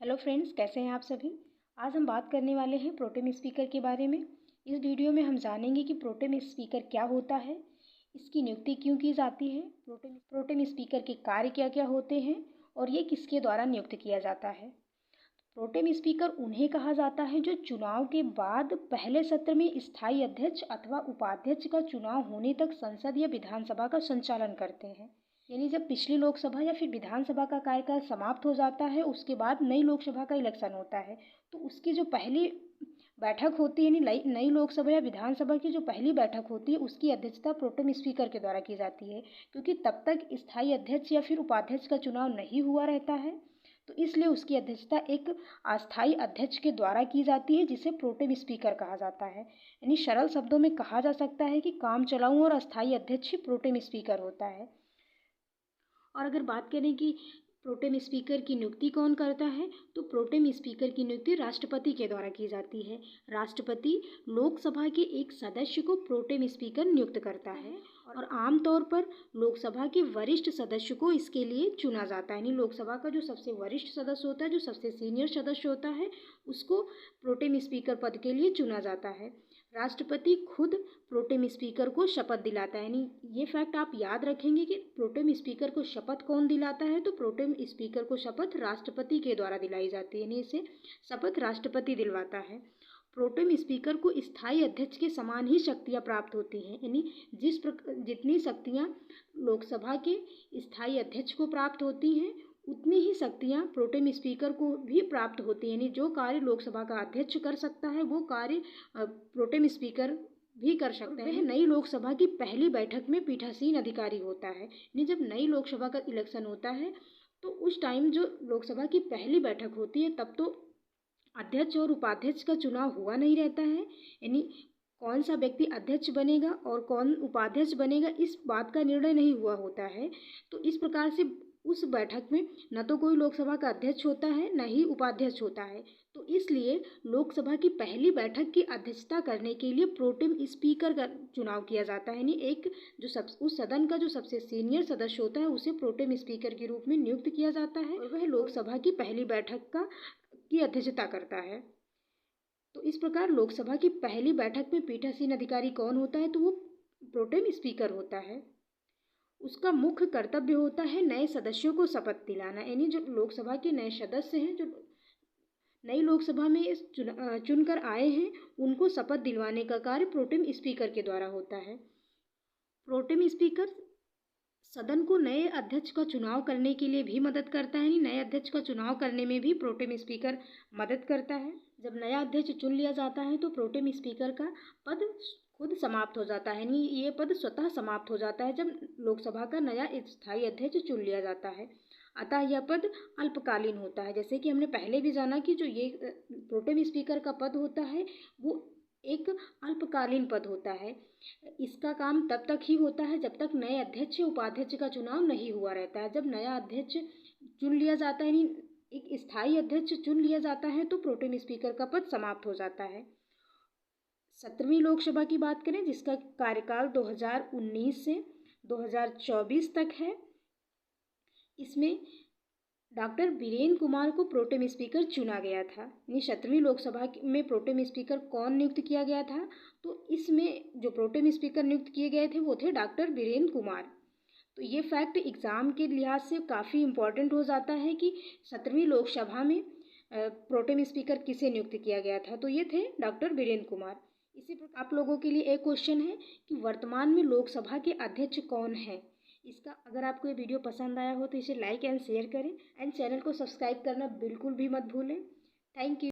Hello friends, कैसे हैं आप सभी। आज हम बात करने वाले हैं प्रोटेम स्पीकर के बारे में। इस वीडियो में हम जानेंगे कि प्रोटेम स्पीकर क्या होता है, इसकी नियुक्ति क्यों की जाती है, प्रोटेम स्पीकर के कार्य क्या क्या होते हैं और ये किसके द्वारा नियुक्त किया जाता है। प्रोटेम स्पीकर उन्हें कहा जाता है जो चुनाव के बाद पहले सत्र में स्थायी अध्यक्ष अथवा उपाध्यक्ष का चुनाव होने तक संसद या विधानसभा का संचालन करते हैं। यानी जब पिछली लोकसभा या फिर विधानसभा का कार्यकाल समाप्त हो जाता है, उसके बाद नई लोकसभा का इलेक्शन होता है, तो उसकी जो पहली बैठक होती है, यानी नई लोकसभा या विधानसभा की जो पहली बैठक होती है, उसकी अध्यक्षता प्रोटेम स्पीकर के द्वारा की जाती है। क्योंकि तब तक स्थायी अध्यक्ष या फिर उपाध्यक्ष का चुनाव नहीं हुआ रहता है, तो इसलिए उसकी अध्यक्षता एक अस्थायी अध्यक्ष के द्वारा की जाती है, जिसे प्रोटेम स्पीकर कहा जाता है। यानी सरल शब्दों में कहा जा सकता है कि काम चलाऊ और अस्थायी अध्यक्ष ही प्रोटेम स्पीकर होता है। और अगर बात करें कि प्रोटेम स्पीकर की नियुक्ति कौन करता है, तो प्रोटेम स्पीकर की नियुक्ति राष्ट्रपति के द्वारा की जाती है। राष्ट्रपति लोकसभा के एक सदस्य को प्रोटेम स्पीकर नियुक्त करता है और आमतौर पर लोकसभा के वरिष्ठ सदस्य को इसके लिए चुना जाता है। यानी लोकसभा का जो सबसे वरिष्ठ सदस्य होता है, जो सबसे सीनियर सदस्य होता है, उसको प्रोटेम स्पीकर पद के लिए चुना जाता है। राष्ट्रपति खुद प्रोटेम स्पीकर को शपथ दिलाता है। यानी ये फैक्ट आप याद रखेंगे कि प्रोटेम स्पीकर को शपथ कौन दिलाता है, तो प्रोटेम स्पीकर को शपथ राष्ट्रपति के द्वारा दिलाई जाती है। यानी इसे शपथ राष्ट्रपति दिलवाता है। प्रोटेम स्पीकर को स्थायी अध्यक्ष के समान ही शक्तियां प्राप्त होती हैं। यानी जितनी शक्तियां लोकसभा के स्थायी अध्यक्ष को प्राप्त होती हैं, उतनी ही शक्तियां प्रोटेम स्पीकर को भी प्राप्त होती हैं। यानी जो कार्य लोकसभा का अध्यक्ष कर सकता है, वो कार्य प्रोटेम स्पीकर भी कर सकते हैं। नई लोकसभा की पहली बैठक में पीठासीन अधिकारी होता है। यानी जब नई लोकसभा का इलेक्शन होता है, तो उस टाइम जो लोकसभा की पहली बैठक होती है, तब तो अध्यक्ष और उपाध्यक्ष का चुनाव हुआ नहीं रहता है। यानी कौन सा व्यक्ति अध्यक्ष बनेगा और कौन उपाध्यक्ष बनेगा, इस बात का निर्णय नहीं हुआ होता है। तो इस प्रकार से उस बैठक में न तो कोई लोकसभा का अध्यक्ष होता है, न ही उपाध्यक्ष होता है। तो इसलिए लोकसभा की पहली बैठक की अध्यक्षता करने के लिए प्रोटेम स्पीकर का चुनाव किया जाता है। यानी एक जो उस सदन का जो सबसे सीनियर सदस्य होता है, उसे प्रोटेम स्पीकर के रूप में नियुक्त किया जाता है और वह लोकसभा की पहली बैठक की अध्यक्षता करता है। तो इस प्रकार लोकसभा की पहली बैठक में पीठासीन अधिकारी कौन होता है, तो वो प्रोटेम स्पीकर होता है। उसका मुख्य कर्तव्य होता है नए सदस्यों को शपथ दिलाना। यानी जो लोकसभा के नए सदस्य हैं, जो नई लोकसभा में चुनकर आए हैं, उनको शपथ दिलवाने का कार्य प्रोटेम स्पीकर के द्वारा होता है। प्रोटेम स्पीकर सदन को नए अध्यक्ष का चुनाव करने के लिए भी मदद करता है। नए अध्यक्ष का चुनाव करने में भी प्रोटेम स्पीकर मदद करता है। जब नया अध्यक्ष चुन लिया जाता है, तो प्रोटेम स्पीकर का पद खुद समाप्त हो जाता है। यानी ये पद स्वतः समाप्त हो जाता है जब लोकसभा का नया स्थायी अध्यक्ष चुन लिया जाता है। अतः यह पद अल्पकालीन होता है। जैसे कि हमने पहले भी जाना कि जो ये प्रोटेम स्पीकर का पद होता है, वो एक अल्पकालीन पद होता है। इसका काम तब तक ही होता है जब तक नए अध्यक्ष या उपाध्यक्ष का चुनाव नहीं हुआ रहता है। जब नया अध्यक्ष चुन लिया जाता है, यानी एक स्थायी अध्यक्ष चुन लिया जाता है, तो प्रोटेम स्पीकर का पद समाप्त हो जाता है। 17वीं लोकसभा की बात करें, जिसका कार्यकाल 2019 से 2024 तक है, इसमें डॉक्टर वीरेंद्र कुमार को प्रोटेम स्पीकर चुना गया था। यानी 17वीं लोकसभा में प्रोटेम स्पीकर कौन नियुक्त किया गया था, तो इसमें जो प्रोटेम स्पीकर नियुक्त किए गए थे, वो थे डॉक्टर वीरेंद्र कुमार। तो ये फैक्ट एग्ज़ाम के लिहाज से काफ़ी इम्पोर्टेंट हो जाता है कि 17वीं लोकसभा में प्रोटेम स्पीकर किसे नियुक्त किया गया था, तो ये थे डॉक्टर वीरेंद्र कुमार। इसी प्रकार आप लोगों के लिए एक क्वेश्चन है कि वर्तमान में लोकसभा के अध्यक्ष कौन है। इसका अगर आपको ये वीडियो पसंद आया हो, तो इसे लाइक एंड शेयर करें एंड चैनल को सब्सक्राइब करना बिल्कुल भी मत भूलें। Thank you.